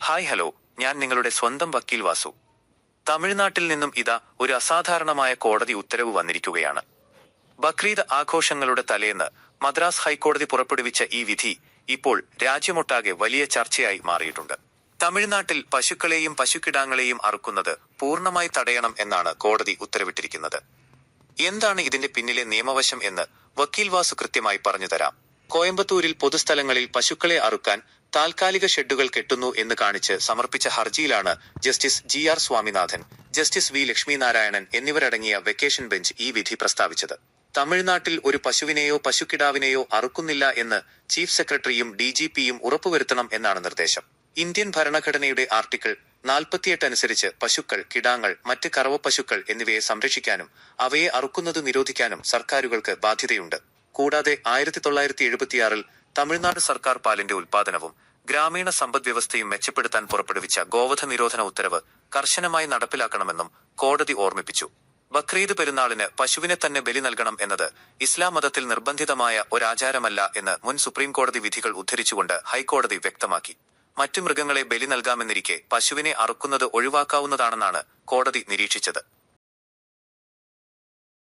Hi hello, ഞാൻ നിങ്ങളുടെ സ്വന്തം വക്കീൽ വാസു. തമിഴ്നാട്ടിൽ നിന്നും ഇതാ ഒരു അസാധാരണമായ കോടതി ഉത്തരവ് വന്നിരിക്കുകയാണ്. ബക്രീദ് ആഘോഷങ്ങളുടെ തലേന്ന് മദ്രാസ് ഹൈക്കോടതി പുറപ്പെടുവിച്ച ഈ വിധി ഇപ്പോൾ രാജ്യമൊട്ടാകെ വലിയ ചർച്ചയായി മാറിയിട്ടുണ്ട്. തമിഴ്നാട്ടിൽ പശുക്കളെയും പശുക്കിടാങ്ങളെയും അറുക്കുന്നത് പൂർണ്ണമായി തടയണം എന്നാണ് കോടതി ഉത്തരവിട്ടിരിക്കുന്നത്. എന്താണ് ഇതിന്റെ പിന്നിലെ നിയമവശം എന്ന് വക്കീൽ വാസു കൃത്യമായി പറഞ്ഞുതരാം. കോയമ്പത്തൂരിൽ പൊതുസ്ഥലങ്ങളിൽ പശുക്കളെ അറുക്കാൻ താൽക്കാലിക ഷെഡുകൾ കെട്ടുന്നു എന്ന് കാണിച്ച് സമർപ്പിച്ച ഹർജിയിലാണ് justice GR Swaminathan, justice V Lakshminarayanan എന്നിവരടങ്ങിയ വെക്കേഷൻ ബെഞ്ച് ഈ വിധി പ്രസ്താവിച്ചത്. തമിഴ്നാട്ടിൽ ഒരു പശുവിനെയോ പശുക്കിടാവിനെയോ അറുക്കുന്നില്ല എന്ന് ചീഫ് സെക്രട്ടറിയും DGPയും ഉറപ്പുവരുത്തണം എന്നാണ് നിർദ്ദേശം. ഇന്ത്യൻ ഭരണഘടനയുടെ ആർട്ടിക്കിൾ 48 അനുസരിച്ച് പശുക്കൾ, കിടാങ്ങൾ, മറ്റ് കറവപ്പശുക്കൾ എന്നിവയെ സംരക്ഷിക്കാനും അവയെ അറുക്കുന്നത് നിരോധിക്കാനും സർക്കാരുകൾക്ക് ബാധ്യതയുണ്ട്. കൂടാതെ 1976 തമിഴ്നാട് സർക്കാർ പാലിന്റെ ഉൽപാദനവും ഗ്രാമീണ സമ്പദ്വ്യവസ്ഥയും മെച്ചപ്പെടുത്താൻ പുറപ്പെടുവിച്ച ഗോവധ നിരോധന ഉത്തരവ് കർശനമായി നടപ്പിലാക്കണമെന്നും കോടതി ഓർമ്മിപ്പിച്ചു. ബക്രീദ് പെരുന്നാളിന് പശുവിനെ തന്നെ ബലി നൽകണം എന്നത് ഇസ്ലാം മതത്തിൽ നിർബന്ധിതമായ ഒരാചാരമല്ല എന്ന് മുൻ സുപ്രീം കോടതി വിധികൾ ഉദ്ധരിച്ചുകൊണ്ട് ഹൈക്കോടതി വ്യക്തമാക്കി. മറ്റു മൃഗങ്ങളെ ബലി നൽകാമെന്നിരിക്കെ പശുവിനെ അറുക്കുന്നത് ഒഴിവാക്കാവുന്നതാണെന്നാണ് കോടതി നിരീക്ഷിച്ചത്.